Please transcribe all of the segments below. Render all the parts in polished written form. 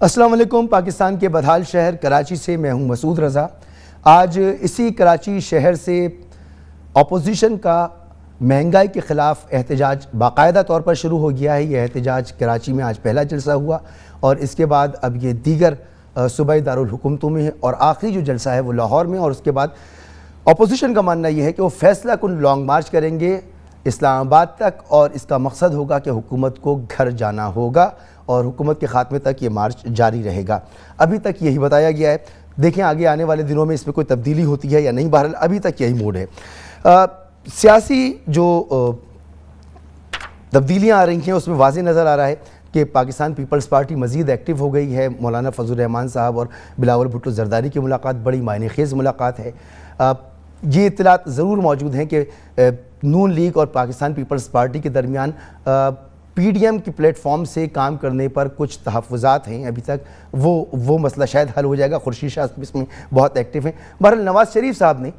السلام علیکم۔ پاکستان کے بدحال شہر کراچی سے میں ہوں مسعود رضا۔ آج اسی کراچی شہر سے اپوزیشن کا مہنگائی کے خلاف احتجاج باقاعدہ طور پر شروع ہو گیا ہے۔ یہ احتجاج کراچی میں آج پہلا جلسہ ہوا اور اس کے بعد اب یہ دیگر صوبائی دارالحکومتوں میں ہے اور آخری جو جلسہ ہے وہ لاہور میں، اور اس کے بعد اپوزیشن کا ماننا یہ ہے کہ وہ فیصلہ کن لانگ مارچ کریں گے اسلام آباد تک، اور اس کا مقصد ہوگا کہ حکومت کو گھر جانا ہوگا اور حکومت کے خاتمے تک یہ مارچ جاری رہے گا۔ ابھی تک یہی بتایا گیا ہے، دیکھیں آگے آنے والے دنوں میں اس میں کوئی تبدیلی ہوتی ہے یا نہیں، بہرحال ابھی تک یہی موڈ ہے۔ سیاسی جو تبدیلیاں آ رہی ہیں اس میں واضح نظر آ رہا ہے کہ پاکستان پیپلز پارٹی مزید ایکٹیو ہو گئی ہے۔ مولانا فضل الرحمان صاحب اور بلاول بھٹو زرداری کی ملاقات بڑی معنی خیز ملاقات ہے۔ یہ اطلاعات ضرور موجود ہیں کہ نون لیگ اور پاکستان پیپلز پارٹی کے درمیان پی ڈی ایم کی پلیٹ فارم سے کام کرنے پر کچھ تحفظات ہیں ابھی تک، وہ مسئلہ شاید حل ہو جائے گا۔ خورشید شاہ صاحب اس میں بہت ایکٹیو ہیں۔ بہرحال نواز شریف صاحب نے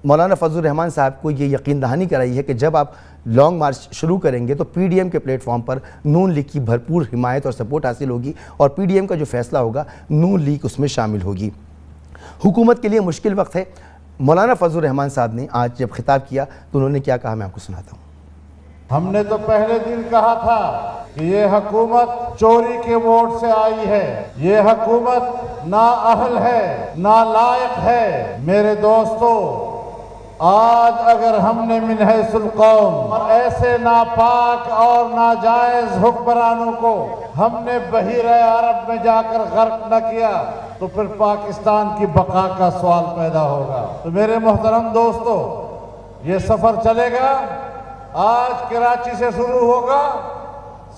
مولانا فضل الرحمان صاحب کو یہ یقین دہانی کرائی ہے کہ جب آپ لانگ مارچ شروع کریں گے تو پی ڈی ایم کے پلیٹ فارم پر نون لیگ کی بھرپور حمایت اور سپورٹ حاصل ہوگی، اور پی ڈی ایم کا جو فیصلہ ہوگا نون لیگ اس میں شامل ہوگی۔ حکومت کے لیے مشکل وقت ہے۔ مولانا فضل الرحمان صاحب نے آج جب خطاب کیا تو انہوں نے کیا کہا، میں آپ کو سناتا ہوں۔ ہم نے تو پہلے دن کہا تھا کہ یہ حکومت چوری کے ووٹ سے آئی ہے، یہ حکومت نااہل ہے، نالائق ہے۔ میرے دوستو، آج اگر ہم نے من حیث القوم اور ایسے ناپاک اور ناجائز حکمرانوں کو ہم نے بحیرہ عرب میں جا کر غرق نہ کیا تو پھر پاکستان کی بقا کا سوال پیدا ہوگا۔ تو میرے محترم دوستو، یہ سفر چلے گا، آج کراچی سے شروع ہوگا،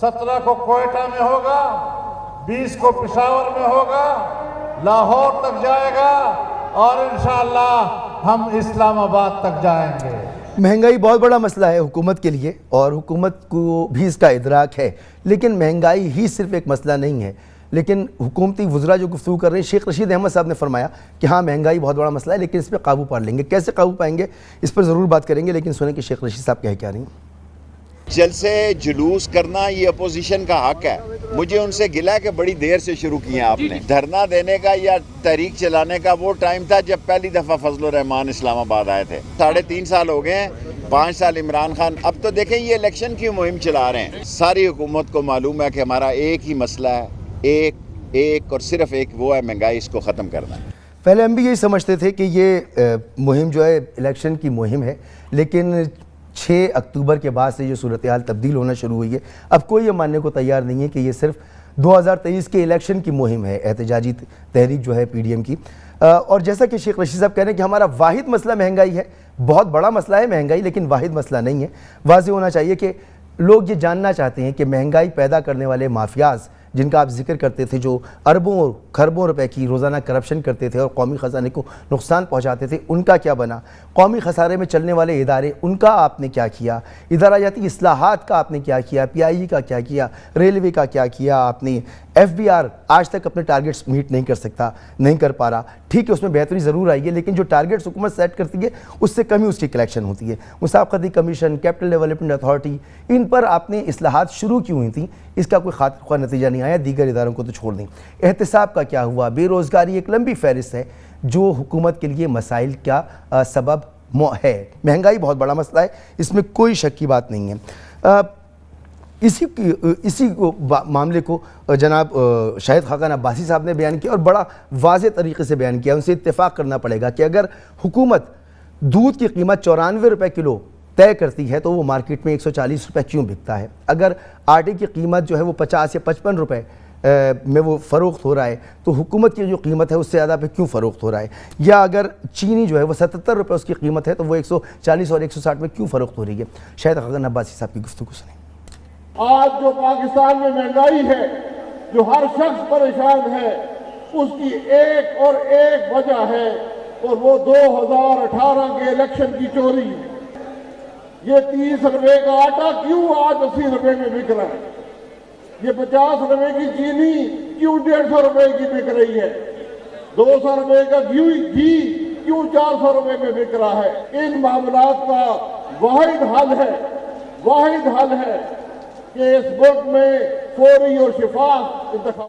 17 کو کوئٹہ میں ہوگا، 20 کو پشاور میں ہوگا، لاہور تک جائے گا اور انشاءاللہ ہم اسلام آباد تک جائیں گے۔ مہنگائی بہت بڑا مسئلہ ہے حکومت کے لیے اور حکومت کو بھی اس کا ادراک ہے، لیکن مہنگائی ہی صرف ایک مسئلہ نہیں ہے۔ لیکن حکومتی وزراء جو گفتگو کر رہے ہیں، شیخ رشید احمد صاحب نے فرمایا کہ ہاں مہنگائی بہت بڑا مسئلہ ہے لیکن اس پہ قابو پا لیں گے۔ کیسے قابو پائیں گے اس پر ضرور بات کریں گے، لیکن سنیں کہ شیخ رشید صاحب کیا رہی ہیں۔ جلسے جلوس کرنا یہ اپوزیشن کا حق ہے۔ مجھے ان سے گلہ ہے کہ بڑی دیر سے شروع کیا آپ نے۔ دھرنا دینے کا یا تحریک چلانے کا وہ ٹائم تھا جب پہلی دفعہ فضل الرحمان اسلام آباد آئے تھے۔ 3.5 سال ہو گئے ہیں، 5 سال عمران خان۔ اب تو دیکھیں یہ الیکشن کی مہم چلا رہے ہیں۔ ساری حکومت کو معلوم ہے کہ ہمارا ایک ہی مسئلہ ہے، ایک اور صرف ایک، وہ ہے مہنگائی، اس کو ختم کرنا ہے۔ پہلے ہم بھی یہی سمجھتے تھے کہ یہ مہم جو ہے الیکشن کی مہم ہے، لیکن 6 اکتوبر کے بعد سے جو صورتحال تبدیل ہونا شروع ہوئی ہے، اب کوئی یہ ماننے کو تیار نہیں ہے کہ یہ صرف 2023 کے الیکشن کی مہم ہے، احتجاجی تحریک جو ہے پی ڈی ایم کی۔ اور جیسا کہ شیخ رشید صاحب کہہ رہے ہیں کہ ہمارا واحد مسئلہ مہنگائی ہے، بہت بڑا مسئلہ ہے مہنگائی، لیکن واحد مسئلہ نہیں ہے۔ واضح ہونا چاہیے کہ لوگ یہ جاننا چاہتے ہیں کہ مہنگائی پیدا کرنے والے مافیاز جن کا آپ ذکر کرتے تھے، جو اربوں اور کھربوں روپے کی روزانہ کرپشن کرتے تھے اور قومی خزانے کو نقصان پہنچاتے تھے، ان کا کیا بنا؟ قومی خسارے میں چلنے والے ادارے، ان کا آپ نے کیا کیا؟ ادارہ جاتی اصلاحات کا آپ نے کیا کیا؟ پی آئی ای کا کیا کیا؟ ریلوے کا کیا کیا آپ نے؟ ایف بی آر آج تک اپنے ٹارگٹس میٹ نہیں کر پا رہا۔ ٹھیک ہے، اس میں بہتری ضرور آئی ہے، لیکن جو ٹارگٹس حکومت سیٹ کرتی ہے اس سے کمی اس کی کلیکشن ہوتی ہے۔ مسابقتی کمیشن، کیپٹل ڈیولپمنٹ اتھارٹی، ان پر آپ نے اصلاحات شروع کی ہوئی تھیں، اس کا کوئی خاطر خواہ نتیجہ نہیں آیا، دیگر اداروں کو تو چھوڑ دیں۔ احتساب کا کیا ہوا؟ بے روزگاری ایک لمبی فہرست ہے جو حکومت کے لیے مسائل کا سبب ہے۔ مہنگائی بہت بڑا مسئلہ ہے، اس میں کوئی شک کی بات نہیں ہے۔ اسی معاملے کو جناب شاہد خاقان عباسی صاحب نے بیان کیا اور بڑا واضح طریقے سے بیان کیا۔ ان سے اتفاق کرنا پڑے گا کہ اگر حکومت دودھ کی قیمت 94 روپے کلو طے کرتی ہے تو وہ مارکیٹ میں 140 روپے کیوں بکتا ہے؟ اگر آٹے کی قیمت جو ہے وہ 50 یا 55 روپے میں وہ فروخت ہو رہا ہے تو حکومت کی جو قیمت ہے اس سے زیادہ پہ کیوں فروخت ہو رہا ہے؟ یا اگر چینی جو ہے وہ 77 روپے اس کی قیمت ہے تو وہ 140 اور 160 میں کیوں فروخت ہو رہی ہے؟ شاہد خاقان عباسی صاحب کی گفتگو سنیں۔ آج جو پاکستان میں مہنگائی ہے، جو ہر شخص پریشان ہے، اس کی ایک اور ایک وجہ ہے اور وہ 2018 کے الیکشن کی چوری۔ یہ 30 روپے کا آٹا کیوں آج 80 روپے میں بک رہا ہے؟ یہ 50 روپے کی چینی کیوں 150 روپے کی بک رہی ہے؟ 200 روپے کا گھی کیوں 400 روپے میں بک رہا ہے؟ ان معاملات کا واحد حل ہے کہ اس ملک میں فوری اور شفاف انتخاب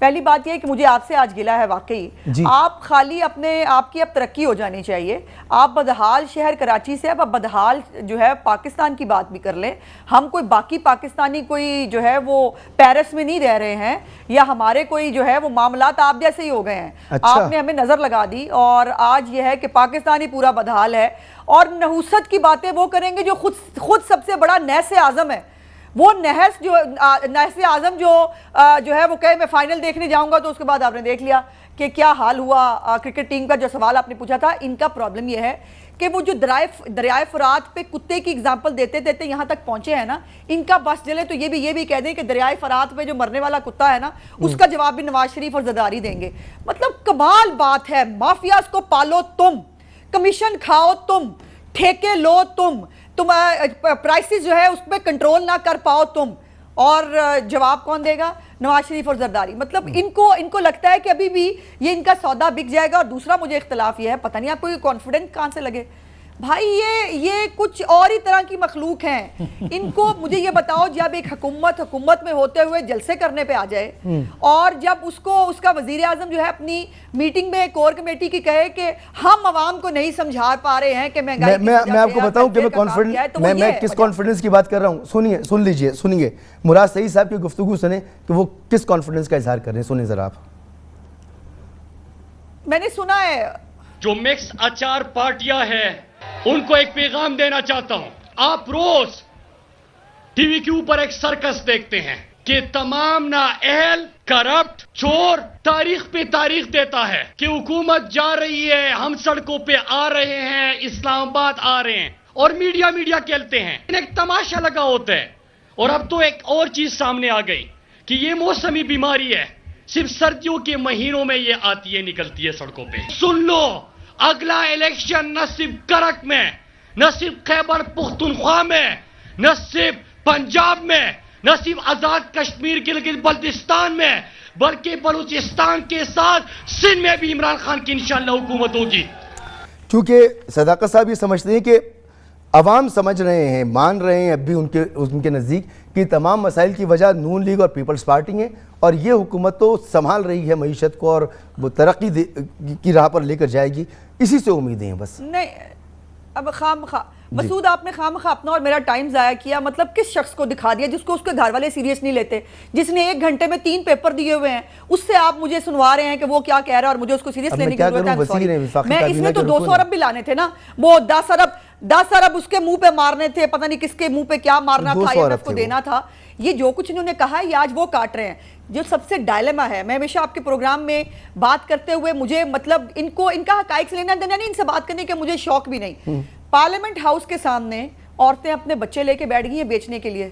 پہلی بات یہ ہے کہ مجھے آپ سے آج گلا ہے واقعی. آپ خالی اپنے آپ کی اب ترقی ہو جانی چاہیے. آپ بدحال شہر کراچی سے اب بدحال جو ہے پاکستان کی بات بھی کر لیں. ہم کوئی باقی پاکستانی کوئی جو ہے وہ پیرس میں نہیں رہ رہے ہیں یا ہمارے کوئی جو ہے وہ معاملات آپ جیسے ہی ہو گئے ہیں. آپ نے ہمیں نظر لگا دی اور آج یہ ہے کہ پاکستانی پورا بدحال ہے. اور نحوست کی باتیں وہ کریں گے جو خود سب سے بڑا نحس اعظم ہے. وہ نحس اعظم جو ہے وہ کہے میں فائنل دیکھنے جاؤں گا, تو اس کے بعد آپ نے دیکھ لیا کہ کیا حال ہوا. کرکٹ ٹیم کا جو سوال آپ نے پوچھا تھا, ان کا پرابلم یہ ہے کہ وہ جو دریائے فرات پہ کتے کی اگزامپل دیتے دیتے یہاں تک پہنچے ہیں نا, ان کا بس جلے تو یہ بھی کہہ دیں کہ دریائے فرات پہ جو مرنے والا کتا ہے نا, اس کا جواب بھی نواز شریف اور زرداری دیں گے. مطلب کمال بات ہے. مافیاز کو پالو تم, کمیشن کھاؤ تم, ٹھیکے لو تم پرائسز جو ہے اس پہ کنٹرول نہ کر پاؤ تم, اور جواب کون دے گا؟ نواز شریف اور زرداری. مطلب ان کو لگتا ہے کہ ابھی بھی یہ ان کا سودا بک جائے گا. اور دوسرا مجھے اختلاف یہ ہے, پتہ نہیں آپ کو یہ کانفیڈنس کہاں سے لگے بھائی, یہ کچھ اور ہی طرح کی مخلوق ہیں. ان کو مجھے یہ بتاؤ, جب ایک حکومت میں ہوتے ہوئے جلسے کرنے پہ آ جائے اور جب اس کا وزیر اعظم جو ہے اپنی میٹنگ میں کور کمیٹی کی کہے کہ ہم عوام کو نہیں سمجھا پا رہے ہیں کہ مہنگائی, میں آپ کو بتاؤں کہ میں کس کانفیڈنس کی بات کر رہا ہوں. سنیے مراد سعید صاحب کی گفتگو سنیں کہ وہ کس کانفیڈنس کا اظہار کر رہے ہیں. سنیں ذرا آپ. میں نے سنا ہے جو مکس اچار پارٹیاں ہیں ان کو ایک پیغام دینا چاہتا ہوں. آپ روز ٹی وی کے اوپر ایک سرکس دیکھتے ہیں کہ تمام نااہل, کرپٹ, چور تاریخ پہ تاریخ دیتا ہے کہ حکومت جا رہی ہے, ہم سڑکوں پہ آ رہے ہیں, اسلام آباد آ رہے ہیں, اور میڈیا کہتے ہیں. ایک تماشا لگا ہوتا ہے. اور اب تو ایک اور چیز سامنے آ گئی کہ یہ موسمی بیماری ہے, صرف سردیوں کے مہینوں میں یہ آتی ہے, نکلتی ہے سڑکوں پہ. سن لو, اگلا الیکشن نہ صرف کرک میں, نہ صرف خیبر پختونخوا میں, نہ صرف پنجاب میں, نہ صرف آزاد کشمیر گلگت بلتستان میں, بلکہ بلوچستان کے ساتھ سندھ میں بھی عمران خان کی انشاءاللہ حکومت ہوگی. چونکہ صداقت صاحب یہ سمجھتے ہیں کہ عوام سمجھ رہے ہیں, مان رہے ہیں اب بھی ان کے نزدیک کہ تمام مسائل کی وجہ نون لیگ اور پیپلز پارٹی ہیں, اور یہ حکومت تو سنبھال رہی ہے معیشت کو اور وہ ترقی کی راہ پر لے کر جائے گی, اسی سے امیدیں ہیں بس. نہیں اب مسعود آپ نے خامخواہ اپنا اور میرا ٹائم ضائع کیا. مطلب کس شخص کو دکھا دیا جس کو اس کے گھر والے سیریس نہیں لیتے, جس نے 1 گھنٹے میں 3 پیپر دیے ہوئے ہیں, اس سے آپ مجھے سنوا رہے ہیں کہ وہ کیا کہہ رہا ہے اور مجھے اس کو سیریس لینے کی ضرورت ہے. میں اس میں تو 200 ارب بھی لانے تھے نا, وہ 10 ارب اس کے منہ پہ مارنے تھے, پتہ نہیں کس کے منہ پہ کیا مارنا تھا یا اس کو دینا تھا. یہ جو کچھ انہوں نے کہا یہ آج وہ کاٹ رہے ہیں. جو سب سے ڈائلیما ہے, میں ہمیشہ آپ کے پروگرام میں بات کرتے ہوئے مجھے مطلب ان کا حقائق سے لینا دینا نہیں, ان سے بات کرنے کے مجھے شوق بھی نہیں. پارلیمنٹ ہاؤس کے سامنے عورتیں اپنے بچے لے کے بیٹھ گئی ہیں بیچنے کے لیے.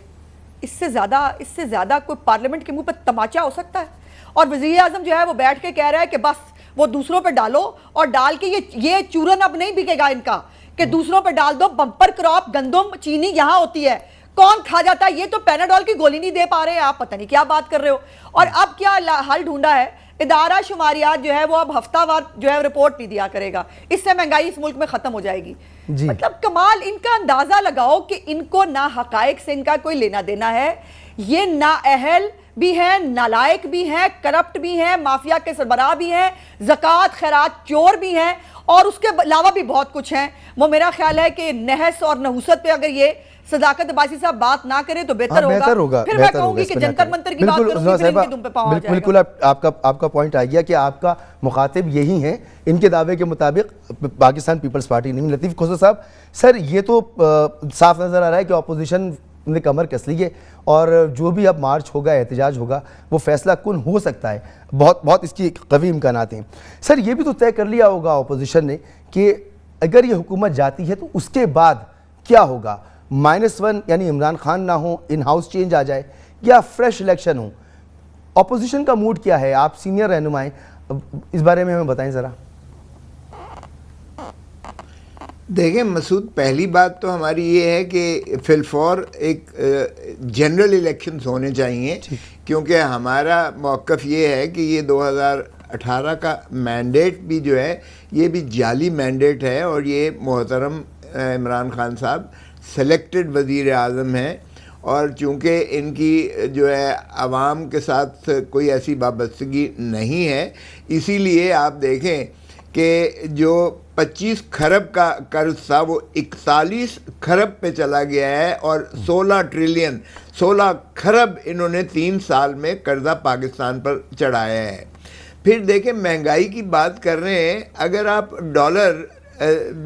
اس سے زیادہ کوئی پارلیمنٹ کے منہ پہ تماچا ہو سکتا ہے؟ اور وزیر اعظم جو ہے وہ بیٹھ کے کہہ رہا ہے کہ بس وہ دوسروں پہ ڈالو, اور ڈال کے یہ چورن اب نہیں بکے گا ان کا کہ دوسروں پہ ڈال دو. بمپر کراپ گندم چینی یہاں ہوتی ہے, کون کھا جاتا ہے؟ یہ تو پیناڈول کی گولی نہیں دے پا رہے, آپ پتہ نہیں کیا بات کر رہے ہو. اور اب کیا حل ڈھونڈا ہے, ادارہ شماریات جو ہے وہ اب ہفتہ وار جو ہے رپورٹ نہیں دیا کرے گا, اس سے مہنگائی اس ملک میں ختم ہو جائے گی. مطلب کمال, ان کا اندازہ لگاؤ کہ ان کو نہ حقائق سے ان کا کوئی لینا دینا ہے. یہ نااہل بھی ہیں, نالائق بھی ہیں, کرپٹ بھی ہیں, مافیا کے سربراہ بھی ہیں, زکوٰۃ خیرات چور بھی ہیں, اور اس کے علاوہ بھی بہت کچھ ہیں. وہ میرا خیال ہے کہ نحس اور نحوست پہ اگر یہ صداقت عباسی صاحب بات نہ کریں تو بہتر ہوگا. پھر میں کہوں گی کہ جنتر منتر کی بات کروں گی, پھر ان کے دم پہ پاؤں آ جائے گا. بالکل آپ کا پوائنٹ آ گیا کہ آپ کا مخاطب یہی ہیں. ان کے دعوے کے مطابق پاکستان پیپلز پارٹی نہیں. لطیف کھوسر صاحب, سر یہ تو صاف نظر آ رہا ہے کہ اپوزیشن نے کمر کس لی ہے, اور جو بھی اب مارچ ہوگا, احتجاج ہوگا, وہ فیصلہ کن ہو سکتا ہے. بہت اس کی قوی امکانات ہیں. سر یہ بھی تو طے کر لیا ہوگا اپوزیشن نے کہ اگر یہ حکومت جاتی ہے تو اس کے بعد کیا ہوگا؟ -1 یعنی عمران خان نہ ہو, ان ہاؤس چینج آ جائے, یا فریش الیکشن ہو. اپوزیشن کا موڈ کیا ہے؟ آپ سینئر رہنما ہیں, اس بارے میں ہمیں بتائیں ذرا. دیکھیں مسعود, پہلی بات تو ہماری یہ ہے کہ فی الفور ایک جنرل الیکشنز ہونے چاہیے, کیونکہ ہمارا موقف یہ ہے کہ یہ 2018 کا مینڈیٹ بھی جو ہے یہ بھی جعلی مینڈیٹ ہے, اور یہ محترم عمران خان صاحب سلیکٹڈ وزیر اعظم ہیں, اور چونکہ ان کی جو ہے عوام کے ساتھ کوئی ایسی وابستگی نہیں ہے، اسی لیے آپ دیکھیں کہ جو 25 کھرب کا قرض تھا وہ 41 کھرب پہ چلا گیا ہے، اور 16 ٹریلین 16 کھرب انہوں نے 3 سال میں قرضہ پاکستان پر چڑھایا ہے۔ پھر دیکھیں مہنگائی کی بات کر رہے ہیں، اگر آپ ڈالر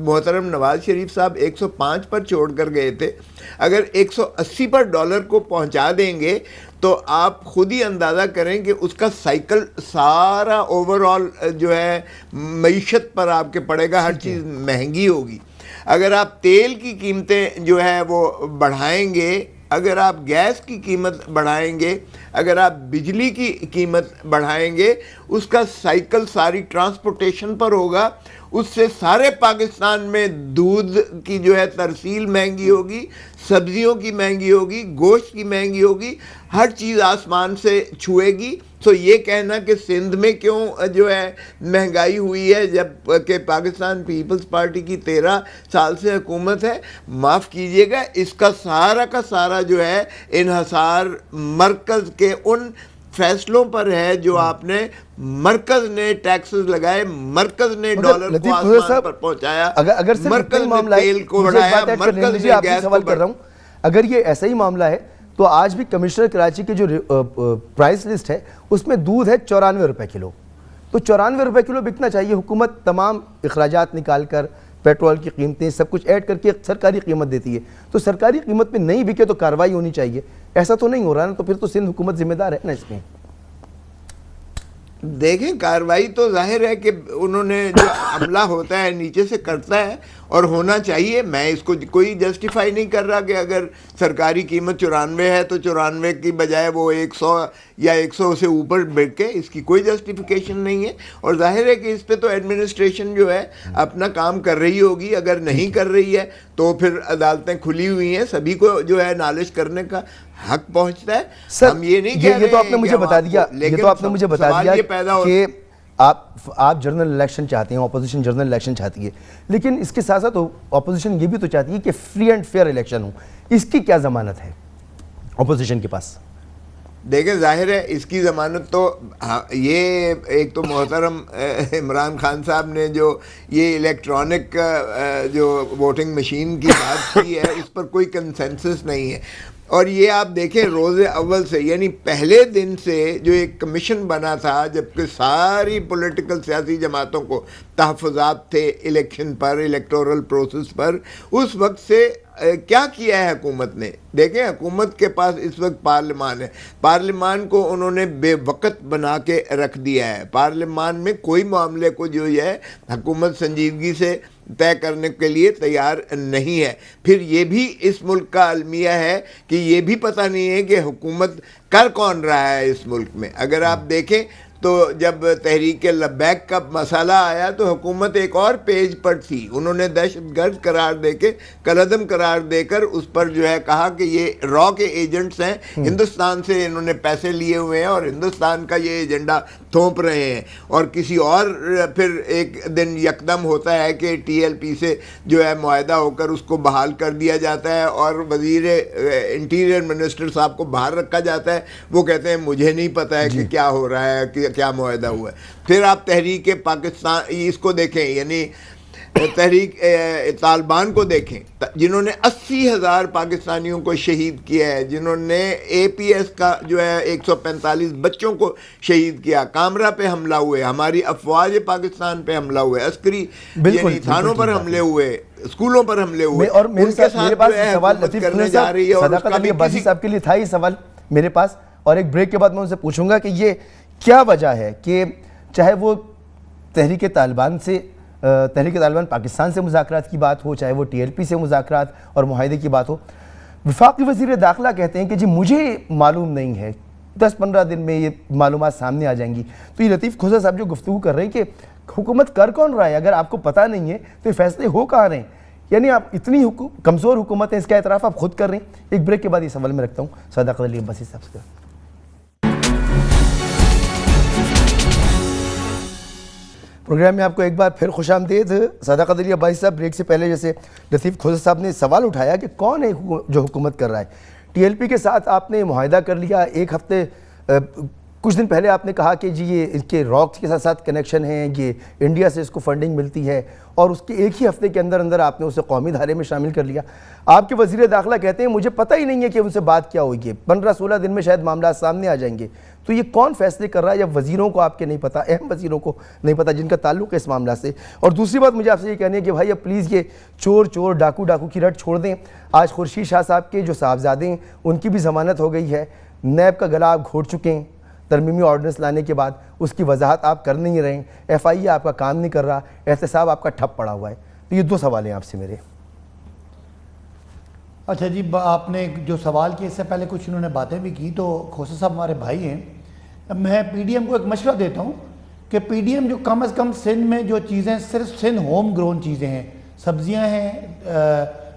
محترم نواز شریف صاحب 105 پر چھوڑ کر گئے تھے، اگر 180 پر ڈالر کو پہنچا دیں گے تو آپ خود ہی اندازہ کریں کہ اس کا سائیکل سارا اوور آل جو ہے معیشت پر آپ کے پڑے گا، ہر چیز مہنگی ہوگی۔ اگر آپ تیل کی قیمتیں جو ہے وہ بڑھائیں گے، اگر آپ گیس کی قیمت بڑھائیں گے، اگر آپ بجلی کی قیمت بڑھائیں گے، اس کا سائیکل ساری ٹرانسپورٹیشن پر ہوگا، اس سے سارے پاکستان میں دودھ کی جو ہے ترسیل مہنگی ہوگی، سبزیوں کی مہنگی ہوگی، گوشت کی مہنگی ہوگی، ہر چیز آسمان سے چھوئے گی۔ تو یہ کہنا کہ سندھ میں کیوں جو ہے مہنگائی ہوئی ہے جب کہ پاکستان پیپلز پارٹی کی 13 سال سے حکومت ہے، معاف کیجئے گا، اس کا سارا جو ہے انحصار مرکز کے ان فیصلوں پر ہے جو آپ نے، مرکز نے ٹیکسز لگائے، مرکز نے ڈالر کو آسمان پر پہنچایا، مرکز نے تیل کو بڑھایا، مرکز نے گیس کو بڑھایا۔ اگر یہ ایسا ہی معاملہ ہے تو آج بھی کمشنر کراچی کی جو پرائس لسٹ ہے اس میں دودھ ہے 94 روپے کلو، تو 94 روپے کلو بکنا چاہیے۔ حکومت تمام اخراجات نکال کر پیٹرول کی قیمتیں سب کچھ ایڈ کر کے سرکاری قیمت دیتی ہے، تو سرکاری قیمت پہ نہیں بکے تو کارروائی ہونی چاہیے، ایسا تو نہیں ہو رہا نا، تو پھر تو سندھ حکومت ذمہ دار ہے نا اس میں۔ دیکھیں کارروائی تو ظاہر ہے کہ انہوں نے جو عملہ ہوتا ہے نیچے سے کرتا ہے اور ہونا چاہیے، میں اس کو کوئی جسٹیفائی نہیں کر رہا کہ اگر سرکاری قیمت 94 ہے تو 94 کی بجائے وہ 100 یا 100 سے اوپر بڑھ کے، اس کی کوئی جسٹیفیکیشن نہیں ہے، اور ظاہر ہے کہ اس پہ تو ایڈمنسٹریشن جو ہے اپنا کام کر رہی ہوگی، اگر نہیں کر رہی ہے تو پھر عدالتیں کھلی ہوئی ہیں، سبھی کو جو ہے نالش کرنے کا حق پہنچتا ہے۔ ہم یہ نہیں کہہ رہے یہ تو آپ نے مجھے بتا دیا، یہ تو آپ نے مجھے بتا دیا کہ آپ جنرل الیکشن چاہتے ہیں، اپوزیشن جنرل الیکشن چاہتی ہے، لیکن اس کے ساتھ ساتھ اپوزیشن یہ بھی تو چاہتی ہے کہ فری اینڈ فیئر الیکشن ہو، اس کی کیا ضمانت ہے اپوزیشن کے پاس؟ دیکھیں ظاہر ہے اس کی ضمانت تو یہ ایک تو محترم عمران خان صاحب نے جو یہ الیکٹرانک جو ووٹنگ مشین کی بات کی ہے اس پر کوئی کنسنسس نہیں ہے، اور یہ آپ دیکھیں روز اول سے، یعنی پہلے دن سے جو ایک کمیشن بنا تھا جبکہ ساری پولیٹیکل سیاسی جماعتوں کو تحفظات تھے الیکشن پر، الیکٹورل پروسیس پر، اس وقت سے کیا کیا ہے حکومت نے؟ دیکھیں حکومت کے پاس اس وقت پارلیمان ہے، پارلیمان کو انہوں نے بے وقت بنا کے رکھ دیا ہے، پارلیمان میں کوئی معاملے کو جو ہے حکومت سنجیدگی سے طے کرنے کے لیے تیار نہیں ہے۔ پھر یہ بھی اس ملک کا المیہ ہے کہ یہ بھی پتہ نہیں ہے کہ حکومت کر کون رہا ہے اس ملک میں۔ اگر آپ دیکھیں تو جب تحریک لبیک کا مسئلہ آیا تو حکومت ایک اور پیج پر تھی، انہوں نے دہشت گرد قرار دے کے کالعدم قرار دے کر اس پر جو ہے کہا کہ یہ را کے ایجنٹس ہیں، ہندوستان سے انہوں نے پیسے لیے ہوئے ہیں اور ہندوستان کا یہ ایجنڈا تھوپ رہے ہیں، اور کسی اور پھر ایک دن یکدم ہوتا ہے کہ ٹی ایل پی سے جو ہے معاہدہ ہو کر اس کو بحال کر دیا جاتا ہے اور وزیر انٹیریئر منسٹر صاحب کو باہر رکھا جاتا ہے، وہ کہتے ہیں مجھے نہیں پتہ ہے کہ کیا ہو رہا ہے، کہ کیا معاہدہ ہوا ہے۔ پھر آپ تحریک پاکستان اس کو دیکھیں، یعنی تحریک طالبان کو دیکھیں، جنہوں نے 80,000 پاکستانیوں کو شہید کیا ہے، جنہوں نے اے پی ایس کا جو ہے 145 بچوں کو شہید کیا، کامرا پہ حملہ ہوئے، ہماری افواج پاکستان پہ حملہ ہوئے، عسکری یعنی تھانوں پر حملے ہوئے، اسکولوں پر حملے ہوئے، اور میرے پاس سوال لطیف صداقت علی عباسی صاحب کے لیے تھا، یہ سوال میرے پاس، اور ایک بریک کے بعد میں ان سے پوچھوں گا کہ یہ کیا وجہ ہے کہ چاہے وہ تحریک طالبان پاکستان سے مذاکرات کی بات ہو، چاہے وہ ٹی ایل پی سے مذاکرات اور معاہدے کی بات ہو، وفاقی وزیر داخلہ کہتے ہیں کہ جی مجھے معلوم نہیں ہے، 10-15 دن میں یہ معلومات سامنے آ جائیں گی۔ تو یہ لطیف کھوسا صاحب جو گفتگو کر رہے ہیں کہ حکومت کر کون رہا ہے، اگر آپ کو پتہ نہیں ہے تو یہ فیصلے ہو کہاں رہے ہیں، یعنی آپ اتنی کمزور حکومت ہے، اس کا اعتراف آپ خود کر رہے ہیں۔ ایک بریک کے بعد یہ سوال میں رکھتا ہوں صداقت علی عباسی صاحب سے۔ پروگرام میں آپ کو ایک بار پھر خوش آمدید۔ صداقت علی عباسی صاحب، بریک سے پہلے جیسے لطیف کھوسا صاحب نے سوال اٹھایا کہ کون ہے جو حکومت کر رہا ہے، ٹی ایل پی کے ساتھ آپ نے معاہدہ کر لیا, ایک ہفتے کچھ دن پہلے آپ نے کہا کہ جی یہ اس کے راکس کے ساتھ کنیکشن ہیں, یہ انڈیا سے اس کو فنڈنگ ملتی ہے, اور اس کے ایک ہی ہفتے کے اندر اندر آپ نے اسے قومی دھارے میں شامل کر لیا. آپ کے وزیر داخلہ کہتے ہیں مجھے پتہ ہی نہیں ہے کہ ان سے بات کیا ہوئی ہے, 15-16 دن میں شاید معاملات سامنے آ جائیں گے. تو یہ کون فیصلے کر رہا ہے, یا وزیروں کو آپ کے نہیں پتہ, اہم وزیروں کو نہیں پتہ جن کا تعلق ہے اس معاملہ سے؟ اور دوسری بات مجھے آپ سے یہ کہنی ہے کہ بھائی اب پلیز یہ چور ڈاکو کی رٹ چھوڑ دیں. آج خورشید شاہ صاحب کے جو صاحبزادے ہیں ان کی بھی ضمانت ہو گئی ہے, نیب کا گلا آپ گھوٹ چکے ہیں ترمیمی آرڈننس لانے کے بعد, اس کی وضاحت آپ کر نہیں رہے ہیں, ایف آئی اے آپ کا کام نہیں کر رہا, احتساب آپ کا ٹھپ پڑا ہوا ہے. تو یہ 2 سوال ہیں آپ سے میرے. اچھا جی, آپ نے جو سوال کیا اس سے پہلے کچھ انہوں نے باتیں بھی کی, تو کھوسا صاحب ہمارے بھائی ہیں. میں پی ڈی ایم کو ایک مشورہ دیتا ہوں کہ پی ڈی ایم جو کم از کم سندھ میں جو چیزیں صرف سندھ ہوم گرون چیزیں ہیں, سبزیاں ہیں,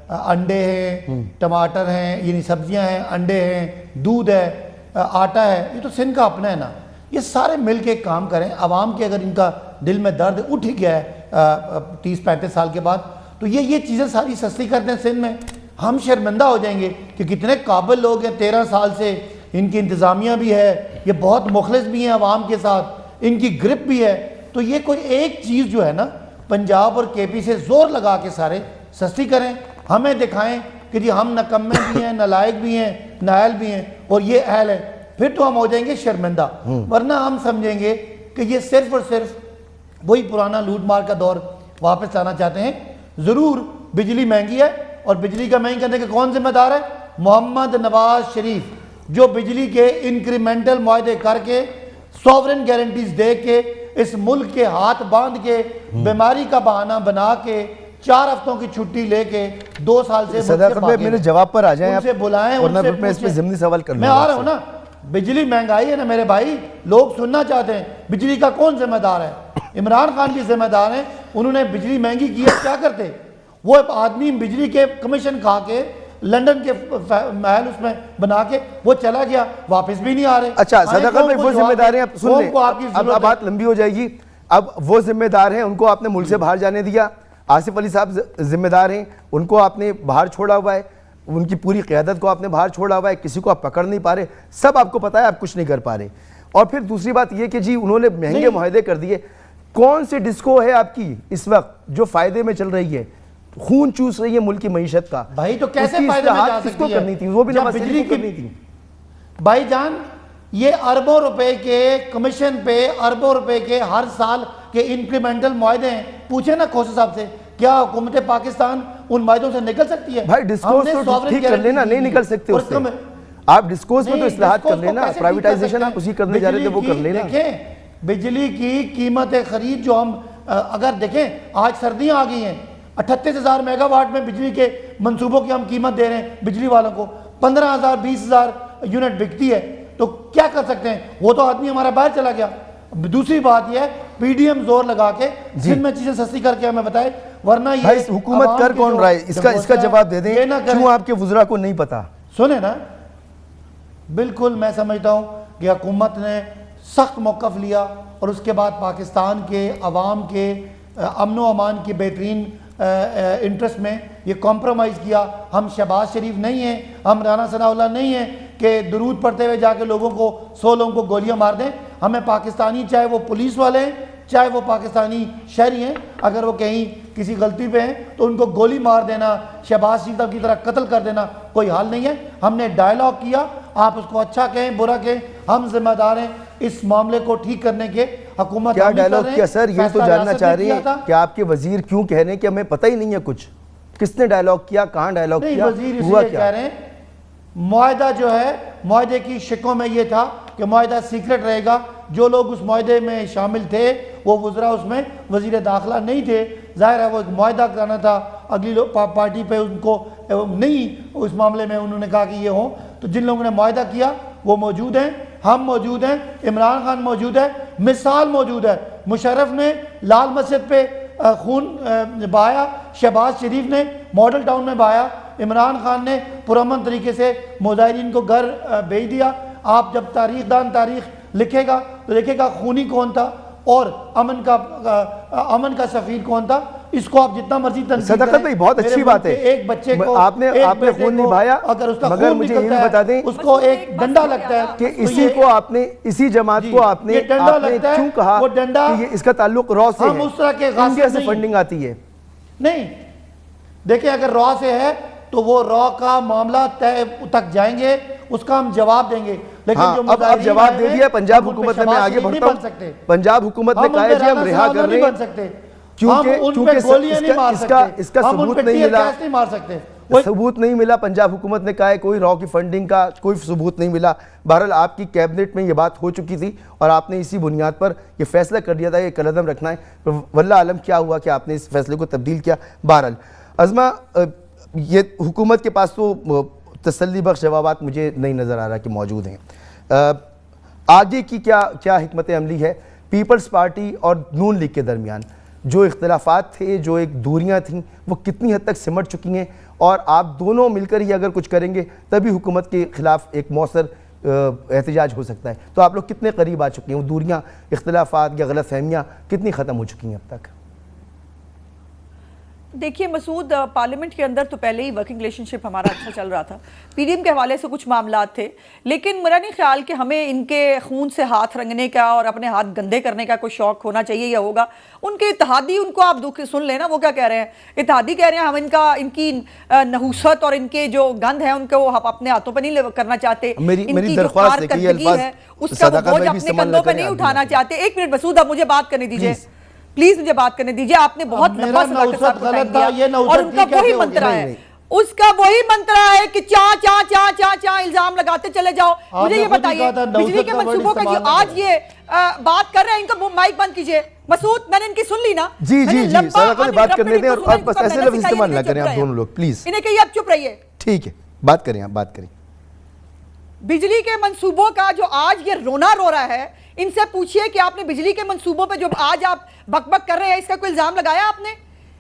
انڈے ہیں, ٹماٹر ہیں, یعنی سبزیاں ہیں, انڈے ہیں, دودھ ہے, آٹا ہے, یہ تو سندھ کا اپنا ہے نا, یہ سارے مل کے ایک کام کریں. عوام کے اگر ان کا دل میں درد اٹھ ہی گیا ہے 30-35 سال کے بعد, تو یہ چیزیں ساری سستی کر دیں سندھ میں. ہم شرمندہ ہو جائیں گے کہ کتنے قابل لوگ ہیں, 13 سال سے ان کی انتظامیہ بھی ہے, یہ بہت مخلص بھی ہیں عوام کے ساتھ, ان کی گرپ بھی ہے. تو یہ کوئی ایک چیز جو ہے نا پنجاب اور کے پی سے زور لگا کے سارے سستی کریں, ہمیں دکھائیں کہ جی ہم نکمے بھی ہیں, نالائق بھی ہیں, نائل بھی ہیں, اور یہ اہل ہے, پھر تو ہم ہو جائیں گے شرمندہ. ورنہ ہم سمجھیں گے کہ یہ صرف اور صرف وہی پرانا لوٹ مار کا دور واپس لانا چاہتے ہیں. ضرور بجلی مہنگی ہے, اور بجلی کا مہنگی کرنے کے کون ذمہ دار ہے؟ محمد نواز شریف, جو بجلی کے انکریمنٹل معاہدے کر کے, سوورن گارنٹیز دے کے, اس ملک کے ہاتھ باندھ کے, بیماری کا بہانہ بنا کے, 4 ہفتوں کی چھٹی لے کے 2 سال سے صداقت میں میرے جواب پر آ جائیں, ان سے بلائیں, ورنہ ان سے میں اس پہ ضمنی سوال کر لوں. میں آ رہا ہوں نا, بجلی مہنگائی ہے نا میرے بھائی, لوگ سننا چاہتے ہیں بجلی کا کون ذمہ دار ہے. عمران خان بھی ذمہ دار ہیں, انہوں نے بجلی مہنگی کی ہے. کیا کرتے وہ آدمی, بجلی کے کمیشن کھا کے لنڈن کے محل اس میں بنا کے وہ چلا گیا, واپس بھی نہیں آ رہے. اچھا صداقت میں وہ ذمہ دار ہیں, اب سن لیں, اب بات لمبی ہو جائے گی. اب وہ ذمہ دار ہیں, ان کو آپ نے ملک سے باہر جانے دیا. آصف علی صاحب ذمہ دار ہیں, ان کو آپ نے باہر چھوڑا ہوا ہے, ان کی پوری قیادت کو آپ نے باہر چھوڑا ہوا ہے, کسی کو آپ پکڑ نہیں پا رہے, سب آپ کو پتا ہے, آپ کچھ نہیں کر پا رہے. اور پھر دوسری بات یہ کہ جی انہوں نے مہنگے معاہدے کر دیے. کون سی ڈسکو ہے آپ کی اس وقت جو فائدے میں چل رہی ہے, خون چوس رہی ہے ملک کی معیشت کا؟ بھائی تو کیسے فائدے میں جا سکتی ہے؟ کرنی تھی وہ بھی نواز شریف کو کرنی تھی. بھائی جان, یہ اربوں روپے کے کمیشن پہ, اربوں روپے کے ہر سال کے انکریمنٹل معاہدے ہیں. پوچھیں نا کھوسا صاحب سے, کیا حکومت پاکستان ان معاہدوں سے نکل سکتی ہے؟ بھائی ڈسکورس تو ٹھیک کر لینا, نہیں نکل سکتے اس سے. آپ ڈسکورس میں تو اصلاحات کر لینا, پرائیویٹائزیشن آپ اسی کرنے جا رہے تھے وہ کر لینا. دیکھیں بجلی کی قیمت خرید جو ہم اگر دیکھیں, آج سردیاں آ گئی ہیں, 38,000 میگا واٹ میں بجلی کے منصوبوں کی ہم قیمت دے رہے ہیں بجلی والوں کو, 15,000 20,000 یونٹ بکتی ہے. تو کیا کر سکتے ہیں, وہ تو آدمی ہمارا باہر چلا گیا. دوسری بات یہ ہے پی ڈی ایم زور لگا کے سندھ میں چیزیں سستی کر کے ہمیں بتائے, ورنہ یہ حکومت کر کون رہا ہے, اس کا جواب دے دیں. کیوں آپ کے وزراء کو نہیں پتا؟ سنیں نا, بالکل میں سمجھتا ہوں کہ حکومت نے سخت موقف لیا, اور اس کے بعد پاکستان کے عوام کے امن و امان کی بہترین انٹرسٹ میں یہ کمپرومائز کیا. ہم شہباز شریف نہیں ہیں, ہم رانا ثناء اللہ نہیں ہیں کہ درود پڑھتے ہوئے جا کے لوگوں کو 100 لوگوں کو گولیاں مار دیں. ہمیں پاکستانی, چاہے وہ پولیس والے ہیں چاہے وہ پاکستانی شہری ہیں, اگر وہ کہیں کسی غلطی پہ ہیں تو ان کو گولی مار دینا, شہباز شریف کی طرح قتل کر دینا کوئی حال نہیں ہے. ہم نے ڈائلاگ کیا, آپ اس کو اچھا کہیں برا کہیں, ہم ذمہ دار ہیں اس معاملے کو ٹھیک کرنے کے. حکومت کیا ڈائلاگ کیا سر, یہ تو جاننا چاہ رہے ہیں کہ آپ کے وزیر کیوں کہہ رہے ہیں کہ ہمیں پتہ ہی نہیں ہے کچھ, کس نے ڈائلاگ کیا, کہاں ڈائلاگ کیا, وزیر اس لیے کہہ رہے ہیں معاہدہ جو ہے, معاہدے کی شکوں میں یہ تھا کہ معاہدہ سیکرٹ رہے گا. جو لوگ اس معاہدے میں شامل تھے وہ وزراء اس میں وزیر داخلہ نہیں تھے. ظاہر ہے وہ ایک معاہدہ کرانا تھا, اگلی پارٹی پہ ان کو نہیں, اس معاملے میں انہوں نے کہا کہ یہ ہوں. تو جن لوگوں نے معاہدہ کیا وہ موجود ہیں, ہم موجود ہیں, عمران خان موجود ہے, مثال موجود ہے. مشرف نے لال مسجد پہ خون بہایا, شہباز شریف نے ماڈل ٹاؤن میں بہایا, عمران خان نے پرامن طریقے سے مظاہرین کو گھر بھیج دیا. آپ جب تاریخ دان تاریخ لکھے گا تو دیکھے گا خونی کون تھا اور امن کا سفیر کون تھا. اس کو آپ جتنا مرضی تنقید صدقت کریں، بھائی بہت میرے اچھی ملک بات کے ہے، ایک بچے کو آپ نے خون نبھایا، اگر اس کا مگر خون مجھے یہ نکلتا بھی بتا دیں ہے اس کو ایک ڈنڈا لگتا ہے کہ تو اسی یہ- کو آپ نے اسی جماعت جی، کو آپ نے یہ ڈنڈا لگتا ہے، کیوں کہا وہ ڈنڈا کہ یہ اس کا تعلق را سے ہم ہے، اس طرح کے غاصب انڈیا سے نہیں فنڈنگ آتی ہے؟ نہیں دیکھیں اگر را سے ہے تو وہ را کا معاملہ طے تک جائیں گے، اس کا ہم جواب دیں گے، لیکن ہاں جو اب مظاہرین جواب آئے دے ہیں، دیا پنجاب ہم ان پہ حکومت نے، میں شہباز آگے شریف نہیں بڑھتا بن سکتے، ہوں، پنجاب حکومت نے ہم کہا ان ہے پہ جی ہم رانا رہا ثناء کر نہیں رہے بن سکتے، ہیں ہم ان پہ گولیاں نہیں مار سکتے، اس کا ہم ان ثبوت پہ نہیں ٹیئر ملا، گیس نہیں مار سکتے۔ ثبوت نہیں ملا، پنجاب حکومت نے کہا ہے کوئی را کی فنڈنگ کا کوئی ثبوت نہیں ملا۔ بہرحال آپ کی کیبنٹ میں یہ بات ہو چکی تھی اور آپ نے اسی بنیاد پر یہ فیصلہ کر دیا تھا کہ قلم رکھنا ہے، واللہ عالم کیا ہوا کہ آپ نے اس فیصلے کو تبدیل کیا۔ بہرحال عظمہ یہ حکومت کے پاس تو تسلی بخش جوابات مجھے نہیں نظر آ رہا کہ موجود ہیں، آگے کی کیا حکمت عملی ہے پیپلز پارٹی اور نون لیگ کے درمیان؟ جو اختلافات تھے، جو ایک دوریاں تھیں، وہ کتنی حد تک سمٹ چکی ہیں، اور آپ دونوں مل کر ہی اگر کچھ کریں گے تبھی حکومت کے خلاف ایک مؤثر احتجاج ہو سکتا ہے؟ تو آپ لوگ کتنے قریب آ چکے ہیں؟ وہ دوریاں، اختلافات یا غلط فہمیاں کتنی ختم ہو چکی ہیں اب تک؟ دیکھیے مسعود، پارلیمنٹ کے اندر تو پہلے ہی ورکنگ ریلیشن شپ ہمارا اچھا چل رہا تھا، پی ڈی ایم کے حوالے سے کچھ معاملات تھے، لیکن میرا نہیں خیال کہ ہمیں ان کے خون سے ہاتھ رنگنے کا اور اپنے ہاتھ گندے کرنے کا کوئی شوق ہونا چاہیے یا ہوگا۔ ان کے اتحادی، ان کو آپ سن لیں نا وہ کیا کہہ رہے ہیں، اتحادی کہہ رہے ہیں ہم ان کی نحوست اور ان کے جو گند ہیں ان کو ہم اپنے ہاتھوں پہ نہیں کرنا چاہتے، ان کی جو کارکردگی ہے اس کا وہ بوجھ اپنے کندھوں پہ نہیں اٹھانا چاہتے۔ ایک منٹ مسعود، اب مجھے بات کرنے دیجئے، پلیز مجھے بات کرنے دیجئے۔ آپ نے بہت لمبا صداقت صاحب کو ٹائم دیا اور ان کا وہی منترا ہے، اس کا وہی منترا ہے کہ چاں الزام لگاتے چلے جاؤ۔ مجھے یہ بتائیے بجلی کے منصوبوں کا جو آج یہ بات کر رہے ہیں، ان کا مائک بند کیجئے۔ مسعود، میں نے ان کی سن لی نا، جی صداقت بات کرنے دیں، اور آپ بس ایسے لفظ استعمال نہ کریں آپ دونوں لوگ، پلیز انہیں کہیے اب چپ رہیے۔ ٹھیک ہے، بات کریں، آپ بات کریں۔ بجلی کے منصوبوں کا جو آج یہ رونا رو رہا ہے، ان سے پوچھئے کہ آپ نے بجلی کے منصوبوں پہ جو آج آپ بک بک کر رہے ہیں، اس کا کوئی الزام لگایا آپ نے؟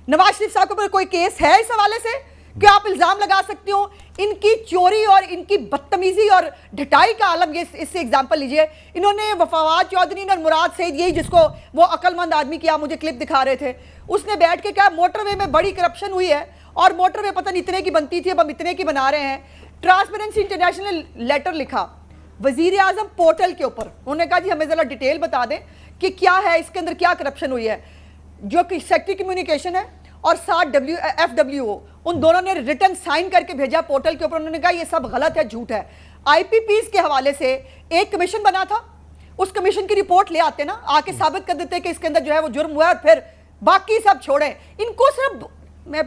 نواز شریف صاحب پر کوئی کیس ہے اس حوالے سے کہ آپ الزام لگا سکتے ہو؟ ان کی چوری اور ان کی بدتمیزی اور ڈھٹائی کا عالم، یہ اس سے ایگزامپل لیجئے۔ انہوں نے وفواد چودھری اور مراد سعید، یہی جس کو وہ عقل مند آدمی کی آپ مجھے کلپ دکھا رہے تھے، اس نے بیٹھ کے کہا موٹر وے میں بڑی کرپشن ہوئی ہے اور موٹر وے پتہ نہیں اتنے کی بنتی تھی، اب ہم اتنے کی بنا رہے ہیں۔ ٹرانسپیرنسی انٹرنیشنل لیٹر لکھا وزیر اعظم پورٹل کے اوپر، انہوں نے کہا جی ہمیں ذرا ڈیٹیل بتا دیں کہ کیا ہے اس کے اندر، کیا کرپشن ہوئی ہے۔ جو کہ سیکٹری کمیونیکیشن ہے اور ساتھ FWO، ان دونوں نے ریٹن سائن کر کے بھیجا پورٹل کے اوپر، انہوں نے کہا یہ سب غلط ہے، جھوٹ ہے۔ IPPs کے حوالے سے ایک کمیشن بنا تھا، اس کمیشن کی رپورٹ لے آتے نا، آ کے ثابت کر دیتے کہ اس کے اندر جو ہے وہ جرم ہوا ہے، پھر باقی سب چھوڑیں۔ ان کو صرف میں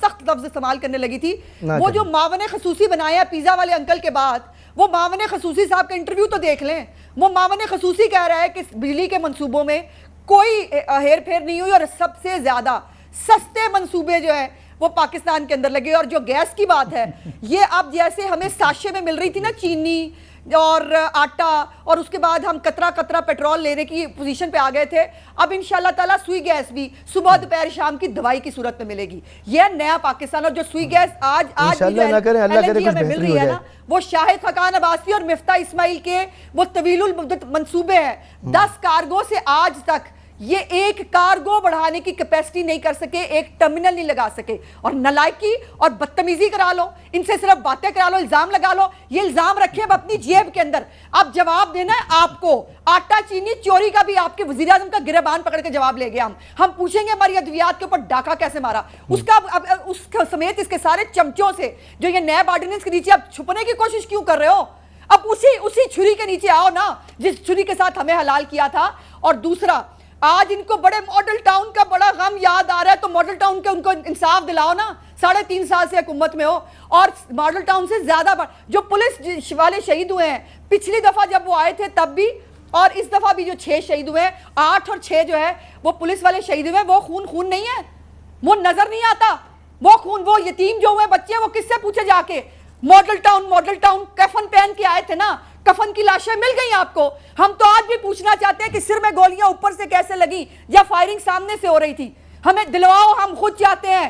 سخت لفظ استعمال کرنے لگی تھی، وہ جو معاون خصوصی بنایا ہے پیزا والے انکل کے بعد، وہ معاون خصوصی صاحب کا انٹرویو تو دیکھ لیں۔ وہ معاون خصوصی کہہ رہا ہے کہ بجلی کے منصوبوں میں کوئی ہیر پھیر نہیں ہوئی اور سب سے زیادہ سستے منصوبے جو ہیں وہ پاکستان کے اندر لگے۔ اور جو گیس کی بات ہے، یہ اب جیسے ہمیں ساشے میں مل رہی تھی نا چینی اور آٹا، اور اس کے بعد ہم قطرہ قطرہ پیٹرول لینے کی پوزیشن پہ آ گئے تھے، اب انشاءاللہ تعالیٰ سوئی گیس بھی صبح دوپہر شام کی دوائی کی صورت میں ملے گی۔ یہ نیا پاکستان، اور جو سوئی گیس آج LNG ہمیں مل رہی ہے نا، وہ شاہد خاقان عباسی اور مفتاح اسماعیل کے وہ طویل المدت منصوبے ہیں۔ 10 کارگو سے آج تک یہ ایک کارگو بڑھانے کی کیپیسٹی نہیں کر سکے، ایک ٹرمینل نہیں لگا سکے، اور نالائکی اور بدتمیزی کرا لو، ان سے صرف باتیں کرا لو، الزام لگا لو۔ یہ الزام رکھیں اب اپنی جیب کے اندر، اب جواب دینا ہے آپ کو۔ آٹا چینی چوری کا بھی آپ کے وزیر اعظم کا گریبان پکڑ کے جواب لے گیا، ہم پوچھیں گے ہماری ادویات کے اوپر ڈاکہ کیسے مارا، اس کا سمیت اس کے سارے چمچوں سے جو یہ نیب آرڈیننس کے نیچے اب چھپنے کی کوشش کیوں کر رہے ہو؟ اب اسی چھری کے نیچے آؤ نا جس چھری کے ساتھ ہمیں حلال کیا تھا۔ اور دوسرا، آج ان کو بڑے ماڈل ٹاؤن کا بڑا غم یاد آ رہا ہے، تو ماڈل ٹاؤن کے ان کو انصاف دلاؤ نا، 3.5 سال سے حکومت میں ہو، اور ماڈل ٹاؤن سے زیادہ جو پولیس والے شہید ہوئے ہیں، پچھلی دفعہ جب وہ آئے تھے تب بھی، اور اس دفعہ بھی جو 6 شہید ہوئے ہیں، 8 اور 6 جو ہے وہ پولیس والے شہید ہوئے ہیں، وہ خون نہیں ہے، وہ نظر نہیں آتا، وہ خون، وہ یتیم جو ہوئے بچے وہ کس سے پوچھے جا کے؟ ماڈل ٹاؤن کفن پہن کے آئے تھے نا، کفن کی لاشیں مل گئی آپ کو۔ ہم تو آج بھی پوچھنا چاہتے ہیں کہ سر میں گولیاں اوپر سے کیسے لگی یا فائرنگ سامنے سے ہو رہی تھی، ہمیں دلواؤ، ہم خود چاہتے ہیں